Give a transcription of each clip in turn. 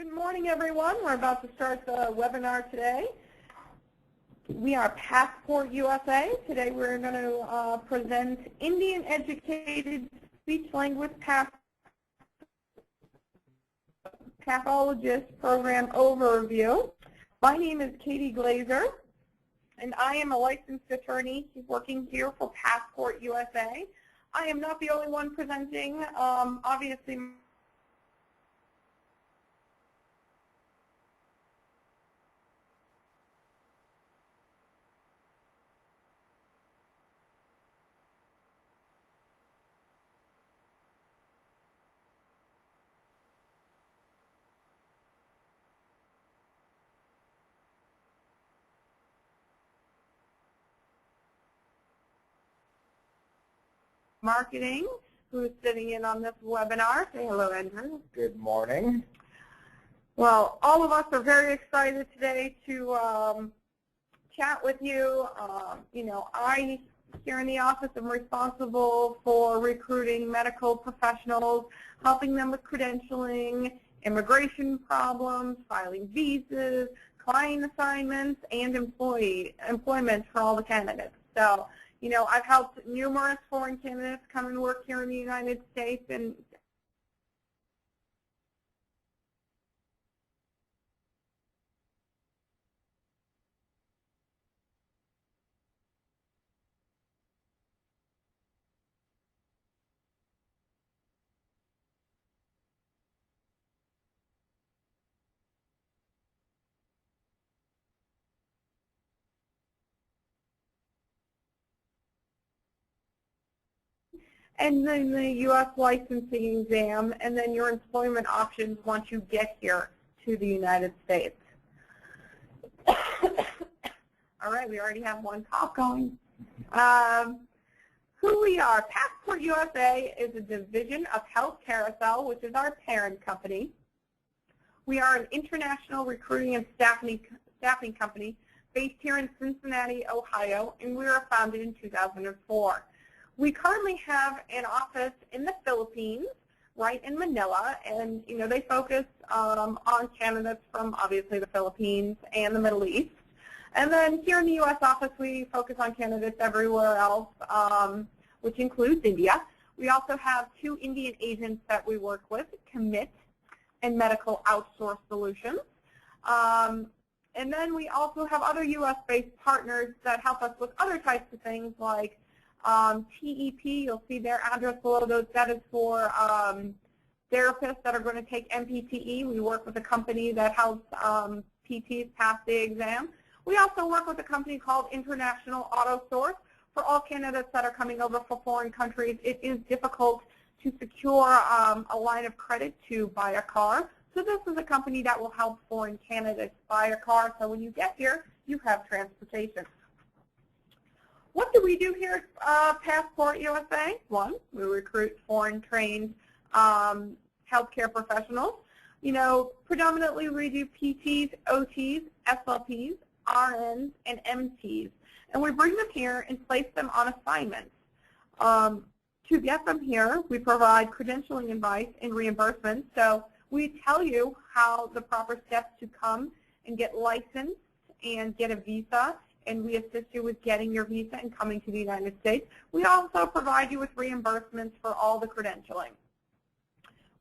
Good morning, everyone. We're about to start the webinar today. We are Passport USA. Today we're going to present Indian Educated Speech-Language Pathologist Program Overview. My name is Katie Glazer, and I am a licensed attorney working here for Passport USA. I am not the only one presenting. Obviously, Marketing, who is sitting in on this webinar. Say hello, Andrew. Good morning. Well, all of us are very excited today to chat with you. I, here in the office, am responsible for recruiting medical professionals, helping them with credentialing, immigration problems, filing visas, client assignments, and employment for all the candidates. So, I've helped numerous foreign candidates come and work here in the United States, and then the U.S. licensing exam, and then your employment options once you get here to the United States. All right, we already have one call going. Who we are, Passport USA is a division of Health Carousel, which is our parent company. We are an international recruiting and staffing company based here in Cincinnati, Ohio, and we were founded in 2004. We currently have an office in the Philippines, right in Manila, and they focus on candidates from obviously the Philippines and the Middle East. And then here in the U.S. office, we focus on candidates everywhere else, which includes India. We also have two Indian agents that we work with, Commit and Medical Outsource Solutions. And then we also have other U.S.-based partners that help us with other types of things like TEP, you'll see their address below those. That is for therapists that are going to take MPTE. We work with a company that helps PTs pass the exam. We also work with a company called International Auto Source. For all candidates that are coming over from foreign countries, it is difficult to secure a line of credit to buy a car. So this is a company that will help foreign candidates buy a car, so when you get here, you have transportation. What do we do here at Passport USA? One, we recruit foreign-trained healthcare professionals. Predominantly we do PTs, OTs, SLPs, RNs, and MTs. And we bring them here and place them on assignments. To get them here, we provide credentialing advice and reimbursement. So we tell you how the proper steps to come and get licensed and get a visa, and we assist you with getting your visa and coming to the United States. We also provide you with reimbursements for all the credentialing.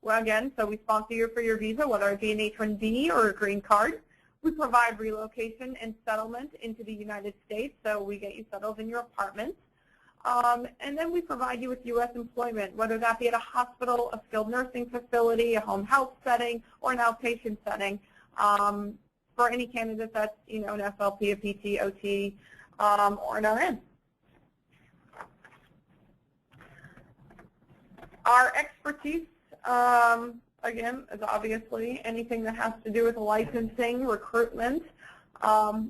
Well, again, so we sponsor you for your visa, whether it be an H-1B or a green card. We provide relocation and settlement into the United States, so we get you settled in your apartment. And then we provide you with U.S. employment, whether that be at a hospital, a skilled nursing facility, a home health setting, or an outpatient setting. For any candidate that's, an SLP, a PT, OT, or an RN. Our expertise, again, is obviously anything that has to do with licensing, recruitment.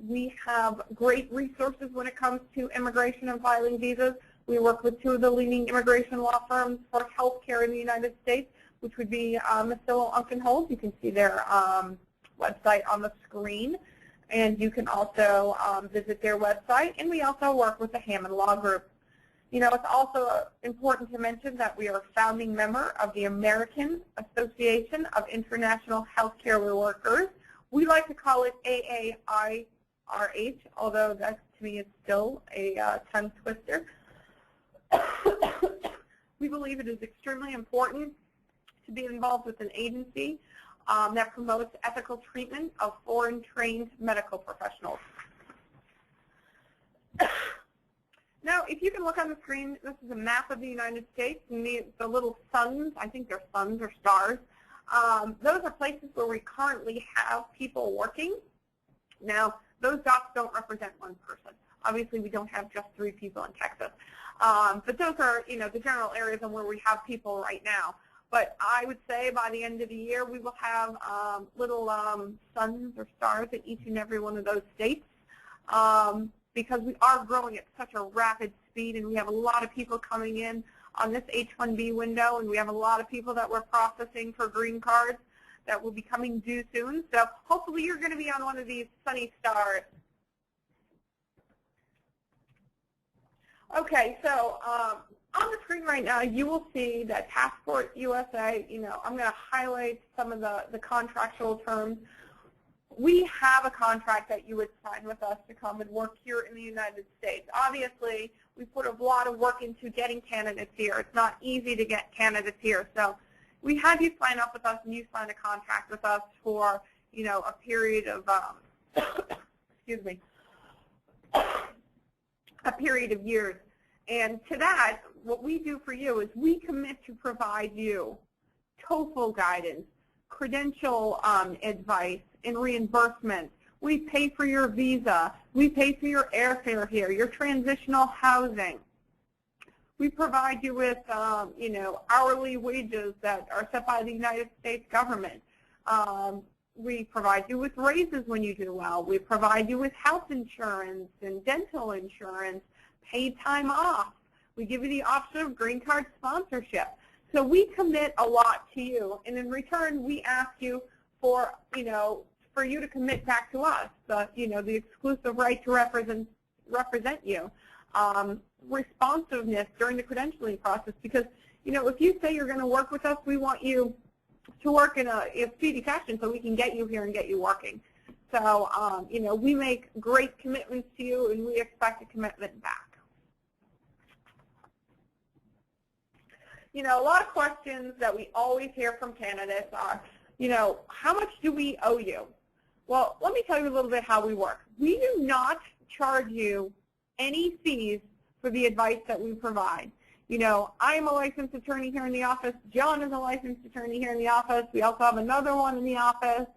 We have great resources when it comes to immigration and filing visas. We work with two of the leading immigration law firms for healthcare in the United States, which would be Massillo, Unkenhold. You can see their website on the screen, and you can also visit their website. And we also work with the Hammond Law Group. It's also important to mention that we are a founding member of the American Association of International Healthcare Workers. We like to call it AAIRH, although that to me is still a tongue twister. We believe it is extremely important to be involved with an agency that promotes ethical treatment of foreign-trained medical professionals. Now, if you can look on the screen, this is a map of the United States, and the little suns, I think they're suns or stars, those are places where we currently have people working. Now, those dots don't represent one person. Obviously, we don't have just 3 people in Texas. But those are, the general areas on where we have people right now. But I would say by the end of the year, we will have little suns or stars in each and every one of those states. Because we are growing at such a rapid speed, and we have a lot of people coming in on this H-1B window, and we have a lot of people that we're processing for green cards that will be coming due soon. So hopefully you're going to be on one of these sunny stars. Okay, so on the screen right now, you will see that Passport USA, I'm going to highlight some of the contractual terms. We have a contract that you would sign with us to come and work here in the United States. Obviously, we put a lot of work into getting candidates here. It's not easy to get candidates here. So we have you sign up with us, and you sign a contract with us for, a period of, excuse me, a period of years. And to that, what we do for you is we commit to provide you TOEFL guidance, credential advice, and reimbursement. We pay for your visa. We pay for your airfare here, your transitional housing. We provide you with, hourly wages that are set by the United States government. We provide you with raises when you do well. We provide you with health insurance and dental insurance, paid time off. We give you the option of green card sponsorship. So we commit a lot to you, and in return, we ask you for, for you to commit back to us, the exclusive right to represent you, responsiveness during the credentialing process, because, if you say you're going to work with us, we want you to work in a speedy fashion so we can get you here and get you working. So, we make great commitments to you, and we expect a commitment back. A lot of questions that we always hear from candidates are, how much do we owe you? Well, let me tell you a little bit how we work. We do not charge you any fees for the advice that we provide. I am a licensed attorney here in the office. John is a licensed attorney here in the office. We also have another one in the office.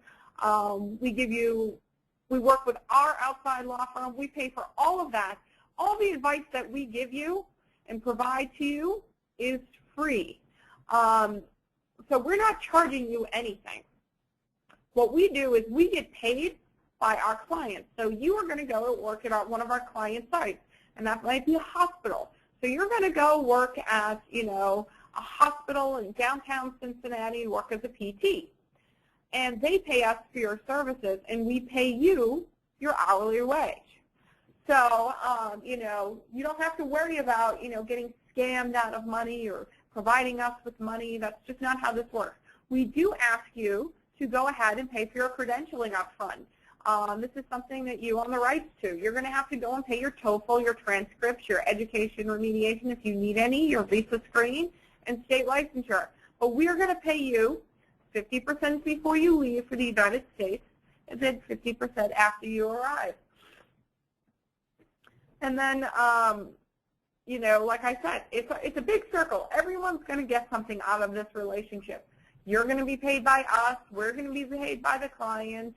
We work with our outside law firm. We pay for all of that. All the advice that we give you and provide to you is free. So we're not charging you anything. What we do is we get paid by our clients. So you are going to go work at one of our client sites, and that might be a hospital. So you're going to go work at, a hospital in downtown Cincinnati, work as a PT. And they pay us for your services, and we pay you your hourly wage. So, you don't have to worry about, getting scammed out of money or providing us with money. That's just not how this works. We do ask you to go ahead and pay for your credentialing up front. This is something that you own the rights to. You're going to have to go and pay your TOEFL, your transcripts, your education remediation if you need any, your visa screening, and state licensure. But we are going to pay you 50% before you leave for the United States, and then 50% after you arrive. And then, like I said, it's a big circle. Everyone's going to get something out of this relationship. You're going to be paid by us. We're going to be paid by the client.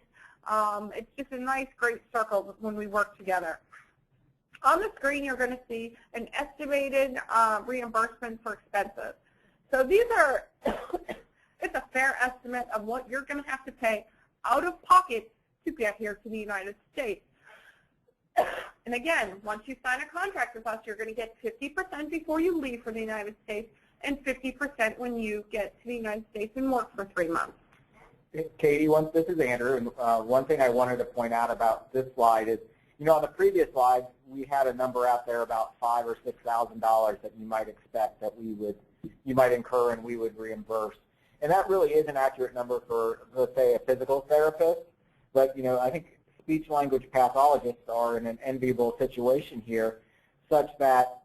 It's just a nice, great circle when we work together. On the screen, you're going to see an estimated reimbursement for expenses. So these are, it's a fair estimate of what you're going to have to pay out of pocket to get here to the United States. And again, once you sign a contract with us, you're going to get 50% before you leave for the United States and 50% when you get to the United States and work for 3 months. Katie, this is Andrew, and one thing I wanted to point out about this slide is You know, on the previous slide, we had a number out there about $5,000 or $6,000 that you might expect that you might incur and we would reimburse. And that really is an accurate number for, let's say, a physical therapist. But, you know, I think speech-language pathologists are in an enviable situation here, such that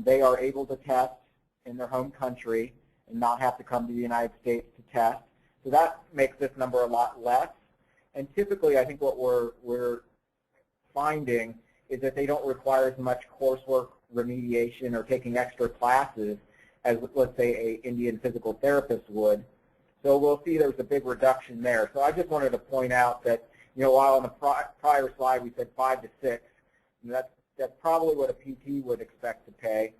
they are able to test in their home country and not have to come to the United States to test. So that makes this number a lot less. And typically, I think what we're finding is that they don't require as much coursework, remediation, or taking extra classes as, let's say, an Indian physical therapist would. So we'll see there's a big reduction there. So I just wanted to point out that, you know, while on the prior slide we said 5 to 6, you know, that's probably what a PT would expect to pay,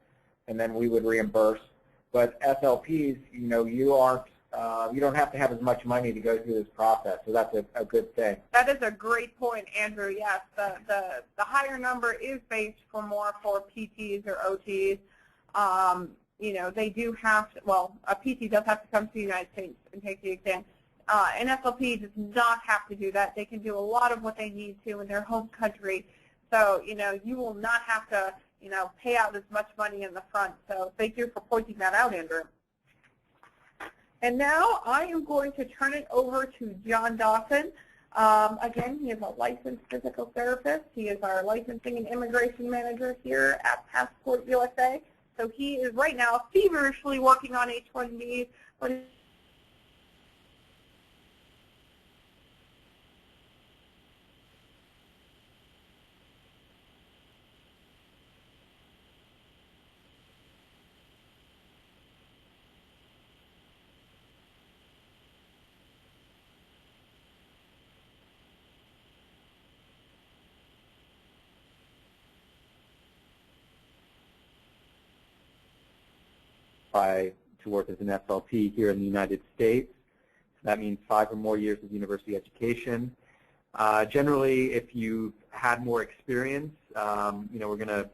and then we would reimburse. But SLPs, you know, you don't have to have as much money to go through this process, so that's a good thing. That is a great point, Andrew. Yes, the higher number is based more for PTs or OTs. You know, they do have to, well, a PT does have to come to the United States and take the exam. An SLP does not have to do that. They can do a lot of what they need to in their home country. So, you know, you will not have to, you know, pay out as much money in the front. So thank you for pointing that out, Andrew. And now I am going to turn it over to John Dawson. Again, he is a licensed physical therapist. He is our licensing and immigration manager here at Passport USA. So he is right now feverishly working on H-1Bs, but to work as an SLP here in the United States. That means 5 or more years of university education. Generally, if you've had more experience, you know, we're going to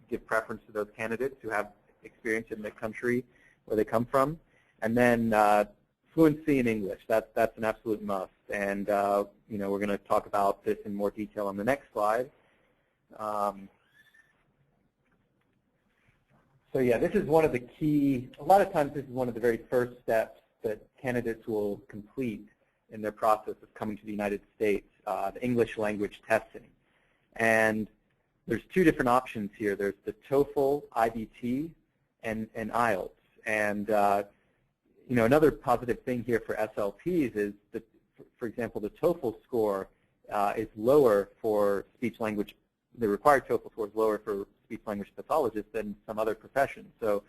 give preference to those candidates who have experience in the country where they come from. And then fluency in English, that's an absolute must. And, you know, we're going to talk about this in more detail on the next slide. So yeah, this is one of the key, a lot of times this is one of the very first steps that candidates will complete in their process of coming to the United States, the English language testing. And there's 2 different options here. There's the TOEFL, IBT, and IELTS. And you know, another positive thing here for SLPs is that, for example, the TOEFL score is lower for speech-language. The required TOEFL score is lower for speech-language pathologists than some other professions. So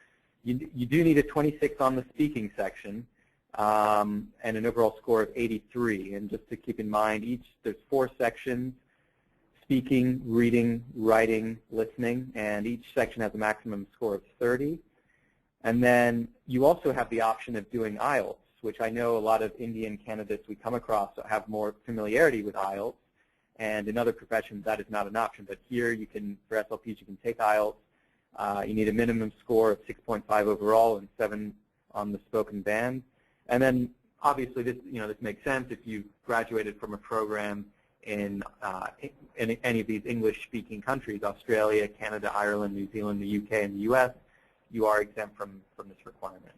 you do need a 26 on the speaking section and an overall score of 83. And just to keep in mind, there's 4 sections: speaking, reading, writing, listening, and each section has a maximum score of 30. And then you also have the option of doing IELTS, which I know a lot of Indian candidates we come across have more familiarity with IELTS. And in other professions, that is not an option. But here, you can, for SLPs, you can take IELTS. You need a minimum score of 6.5 overall and 7 on the spoken band. And then, obviously, this makes sense if you graduated from a program in any of these English-speaking countries: Australia, Canada, Ireland, New Zealand, the UK, and the US. You are exempt from this requirement.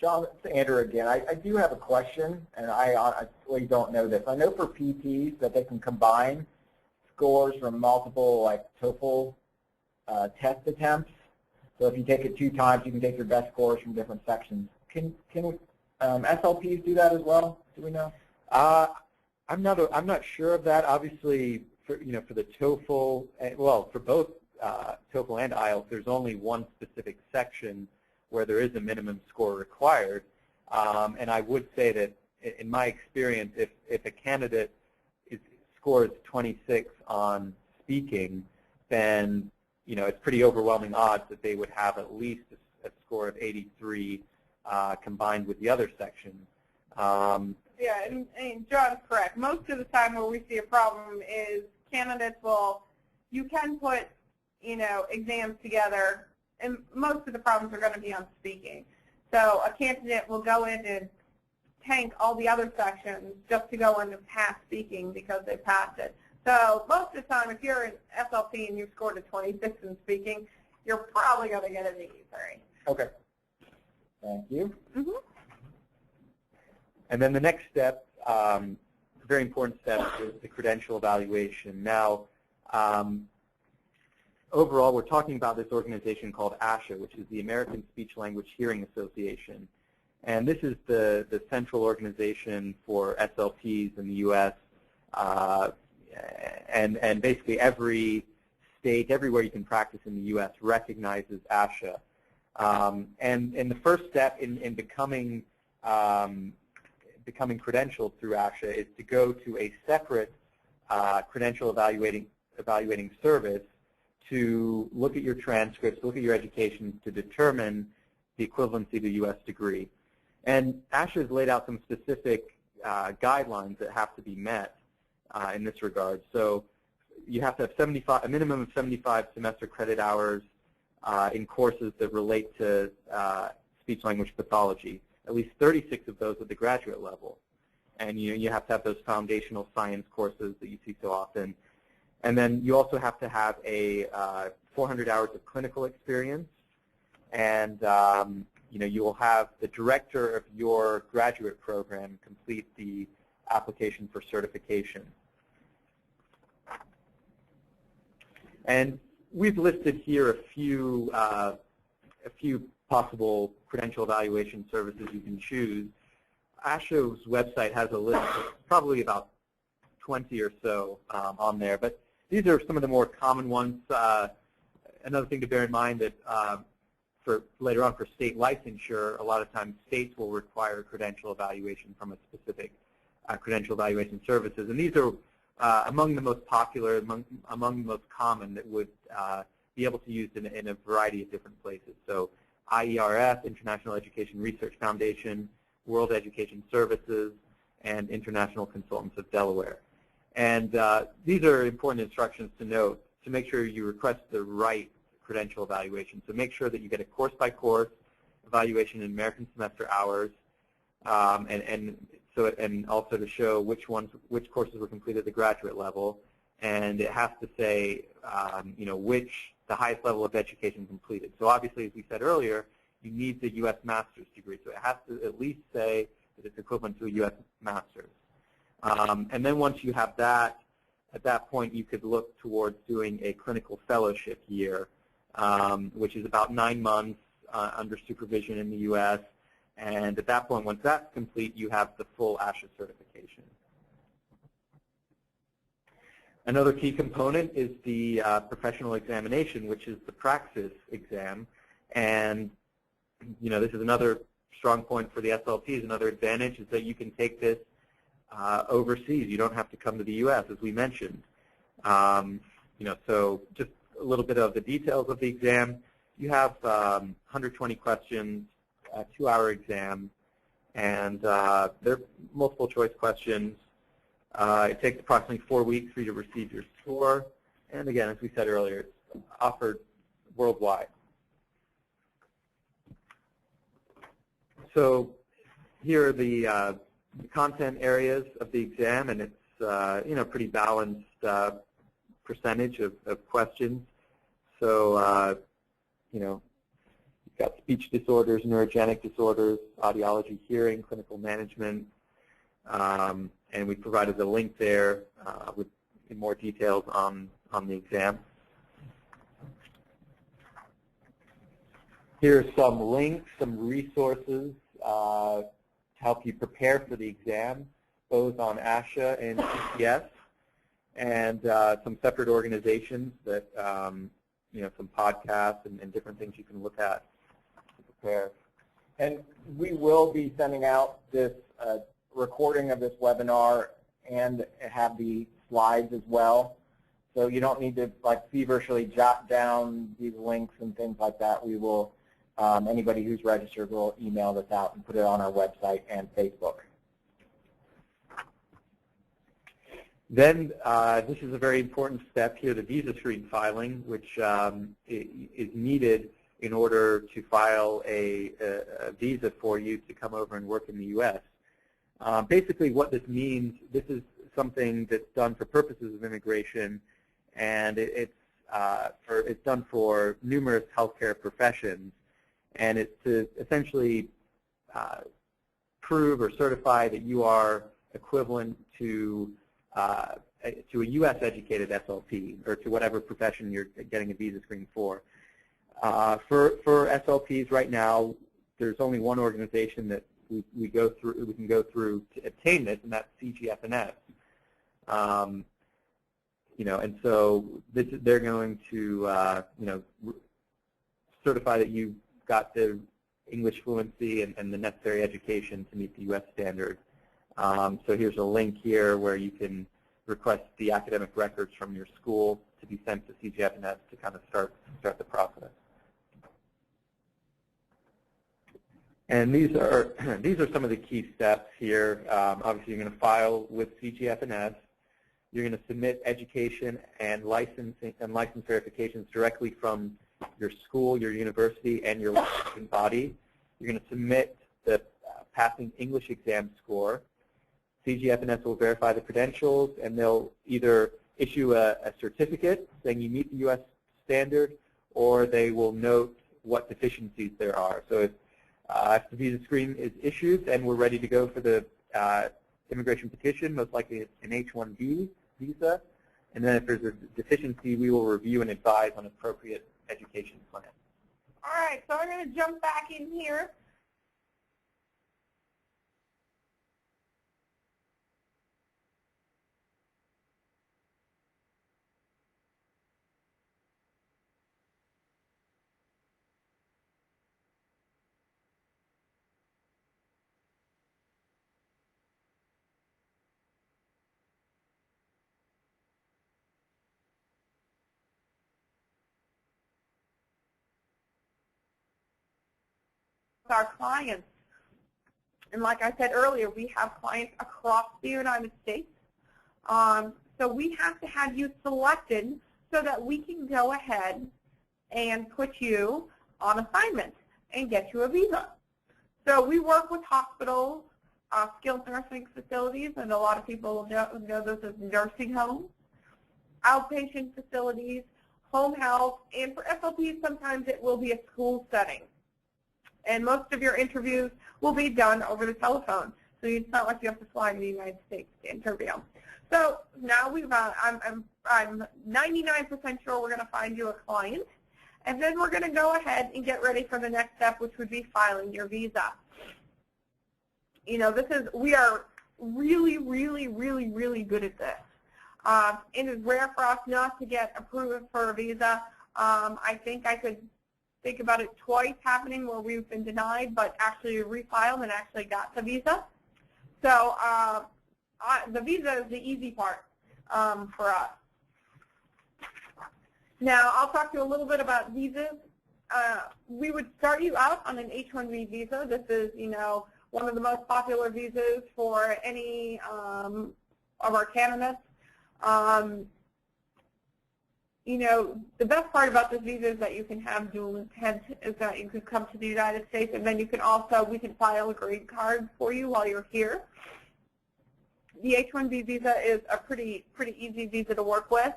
John, it's Andrew again. I do have a question, and I really don't know this. I know for PTs that they can combine scores from multiple, like, TOEFL test attempts. So if you take it 2 times, you can take your best scores from different sections. Can SLPs do that as well? Do we know? I'm not sure of that. Obviously, for the TOEFL, well, for both TOEFL and IELTS, there's only one specific section where there is a minimum score required. And I would say that, in my experience, if a candidate scores 26 on speaking, then it's pretty overwhelming odds that they would have at least a score of 83 combined with the other sections. Yeah, and John's correct. Most of the time where we see a problem is candidates you can put, exams together, and most of the problems are going to be on speaking. So a candidate will go in and tank all the other sections just to go in and pass speaking because they passed it. So most of the time, if you're an SLP and you scored a 26 in speaking, you're probably going to get an E3. Okay. Thank you. Mm-hmm. And then the next step, very important step, is the credential evaluation. Now, overall, we're talking about this organization called ASHA, which is the American Speech Language Hearing Association. And this is the central organization for SLPs in the U.S. And basically every state, everywhere you can practice in the U.S. recognizes ASHA. And the first step in becoming credentialed through ASHA is to go to a separate credential evaluating service to look at your transcripts, look at your education to determine the equivalency to a U.S. degree. And ASHA has laid out some specific guidelines that have to be met in this regard. So you have to have a minimum of 75 semester credit hours in courses that relate to speech-language pathology, at least 36 of those at the graduate level. And you have to have those foundational science courses that you see so often. And then you also have to have a 400 hours of clinical experience. And you will have the director of your graduate program complete the application for certification. And we've listed here a few possible credential evaluation services you can choose. ASHA's website has a list of probably about 20 or so on there, but these are some of the more common ones. Another thing to bear in mind that for later on for state licensure, a lot of times states will require credential evaluation from a specific credential evaluation services, and these are among the most popular, among the most common that would be able to be used in a variety of different places. So IERF, International Education Research Foundation, World Education Services, and International Consultants of Delaware. And these are important instructions to note to make sure you request the right credential evaluation. So make sure that you get a course-by-course evaluation in American semester hours, and also to show which courses were completed at the graduate level, and it has to say, the highest level of education completed. So obviously, as we said earlier, you need the U.S. master's degree. So it has to at least say that it's equivalent to a U.S. master's. And then once you have that, at that point, you could look towards doing a clinical fellowship year, which is about 9 months under supervision in the U.S. And at that point, once that's complete, you have the full ASHA certification. Another key component is the professional examination, which is the praxis exam. And this is another strong point for the SLPs. Another advantage is that you can take this overseas. You don't have to come to the U.S., as we mentioned. So just a little bit of the details of the exam. You have 120 questions, a 2-hour exam, and they're multiple choice questions. It takes approximately 4 weeks for you to receive your score. And again, as we said earlier, it's offered worldwide. So here are the content areas of the exam, and it's pretty balanced percentage of questions. So you've got speech disorders, neurogenic disorders, audiology, hearing, clinical management, and we provided a link there with more details on the exam. Here's some links, some resources to help you prepare for the exam, both on ASHA and CPS, and some separate organizations that, some podcasts and different things you can look at to prepare. And we will be sending out this recording of this webinar and have the slides as well. So you don't need to feverishly jot down these links and things like that. We will, anybody who's registered will email this out and put it on our website and Facebook. Then this is a very important step here, the visa screen filing, which is needed in order to file a visa for you to come over and work in the U.S. Basically what this means, this is something that's done for purposes of immigration, and it's done for numerous healthcare professions, and it's to essentially prove or certify that you are equivalent to a U.S. educated SLP, or to whatever profession you're getting a visa screen for. For SLPs right now, there's only one organization that we can go through to obtain this, and that's CGFNS. And so they're going to certify that you got the English fluency and the necessary education to meet the U.S. standard. So here's a link here where you can request the academic records from your school to be sent to CGFNS to kind of start the process. And these are some of the key steps here. Obviously, you're going to file with CGFNS. You're going to submit education and license verifications directly from your school, your university, and your licensing body. You're going to submit the passing English exam score. CGFNS will verify the credentials, and they'll either issue a certificate saying you meet the U.S. standard, or they will note what deficiencies there are. So if the visa screen is issued and we're ready to go for the immigration petition, most likely it's an H-1B visa, and then if there's a deficiency, we will review and advise on appropriate education plan. All right, so I'm going to jump back in here. Our clients. And like I said earlier, we have clients across the United States. So we have to have you selected so that we can go ahead and put you on assignment and get you a visa. So we work with hospitals, skilled nursing facilities, and a lot of people know those as nursing homes, outpatient facilities, home health, and for SLPs, sometimes it will be a school setting. And most of your interviews will be done over the telephone. So it's not like you have to fly to the United States to interview. So now I'm 99% sure we're going to find you a client. And then we're going to go ahead and get ready for the next step, which would be filing your visa. We are really, really, really, really good at this. It is rare for us not to get approved for a visa. I think I could think about it twice happening where we've been denied, but actually refiled and actually got the visa. So the visa is the easy part for us. Now, I'll talk to you a little bit about visas. We would start you out on an H-1B visa. This is, one of the most popular visas for any of our candidates. The best part about this visa is that you can have dual intent, is that you can come to the United States, and then you can also, we can file a green card for you while you're here. The H-1B visa is a pretty easy visa to work with.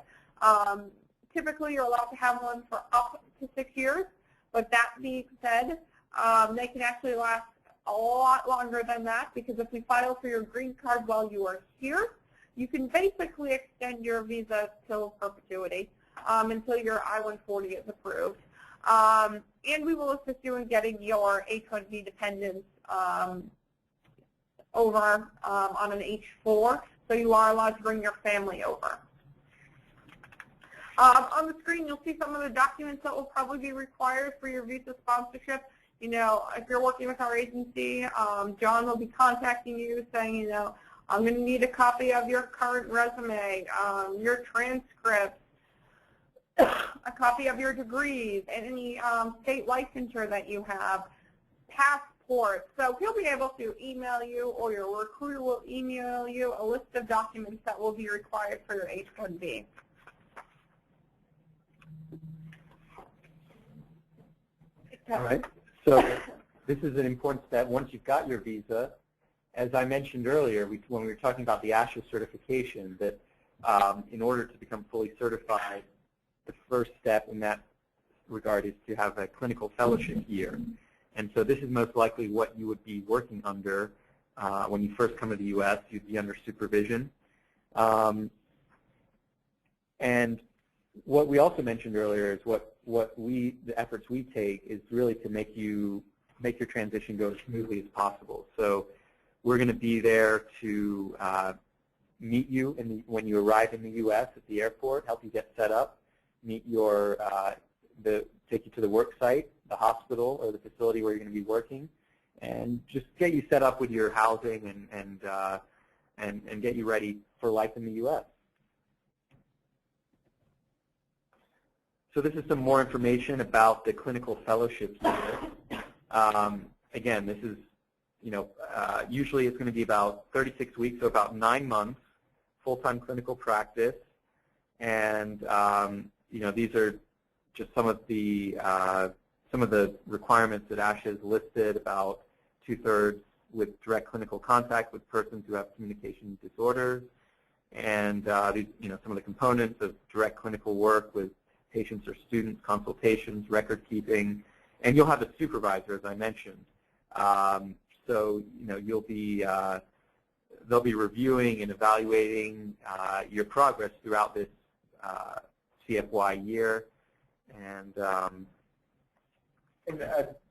Typically, you're allowed to have one for up to 6 years, but that being said, they can actually last a lot longer than that, because if we file for your green card while you are here, you can basically extend your visa till perpetuity. Until your I-140 is approved. And we will assist you in getting your H-1B dependents over on an H-4, so you are allowed to bring your family over. On the screen, you'll see some of the documents that will probably be required for your visa sponsorship. If you're working with our agency, John will be contacting you saying, I'm going to need a copy of your current resume, your transcripts, a copy of your degrees, and any state licensure that you have, passports. So he'll be able to email you, or your recruiter will email you a list of documents that will be required for your H-1B. All right. So this is an important step. Once you've got your visa as I mentioned earlier, when we were talking about the ASHA certification, that in order to become fully certified, the first step in that regard is to have a clinical fellowship year. And so this is most likely what you would be working under when you first come to the U.S. You'd be under supervision. And what we also mentioned earlier is the efforts we take is really to make your transition go as smoothly as possible. So we're going to be there to meet you when you arrive in the U.S. at the airport, help you get set up, take you to the work site, the hospital or the facility where you're going to be working, and just get you set up with your housing and get you ready for life in the U.S. So this is some more information about the clinical fellowship year. Again, this is, usually it's going to be about 36 weeks, so about 9 months, full-time clinical practice, and these are just some of the requirements that ASHA has listed, about 2/3 with direct clinical contact with persons who have communication disorders, and some of the components of direct clinical work with patients or students, consultations, record keeping, and you'll have a supervisor, as I mentioned. So they'll be reviewing and evaluating your progress throughout this CFY year. And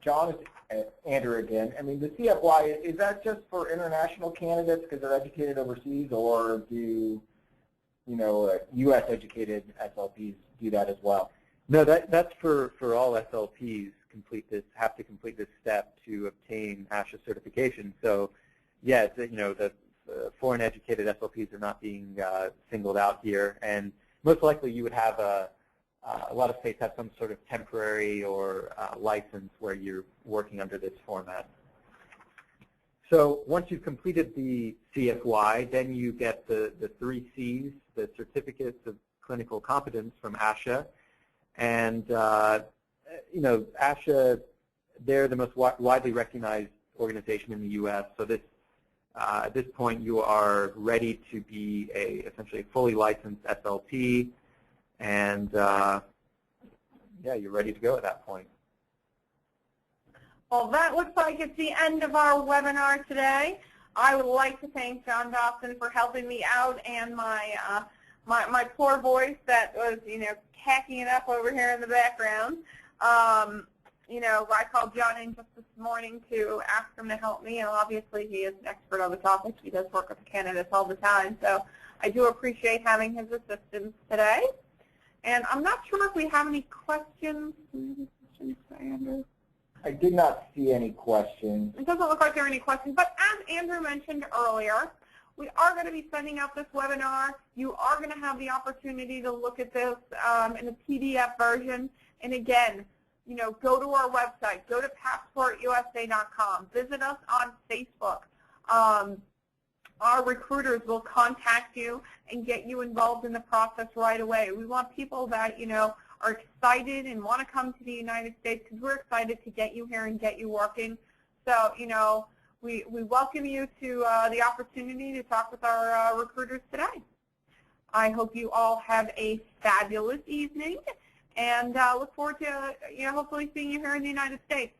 John, it's Andrew again. I mean, the CFY, is that just for international candidates because they're educated overseas, or do U.S. educated SLPs do that as well? No, that's for all SLPs have to complete this step to obtain ASHA certification. So, yeah, the foreign educated SLPs are not being singled out here, and most likely you would have a lot of states have some sort of temporary or license where you're working under this format. So once you've completed the CFY, then you get the 3 Cs, the Certificates of Clinical Competence from ASHA. And, ASHA, they're the most widely recognized organization in the U.S. So at this point, you are ready to be essentially a fully licensed SLP. And, yeah, you're ready to go at that point. Well, that looks like it's the end of our webinar today. I would like to thank John Dawson for helping me out, and my poor voice that was, cacking it up over here in the background. I called John in just this morning to ask him to help me, and obviously he is an expert on the topic. He does work with the candidates all the time, so I do appreciate having his assistance today. And I'm not sure if we have any questions. Any questions for Andrew? I did not see any questions. It doesn't look like there are any questions, but as Andrew mentioned earlier, we are going to be sending out this webinar. You are going to have the opportunity to look at this in a PDF version. And again, go to our website, go to PassportUSA.com, visit us on Facebook. Our recruiters will contact you and get you involved in the process right away. We want people that, are excited and want to come to the United States, because we're excited to get you here and get you working. So, we welcome you to the opportunity to talk with our recruiters today. I hope you all have a fabulous evening, and look forward to hopefully seeing you here in the United States.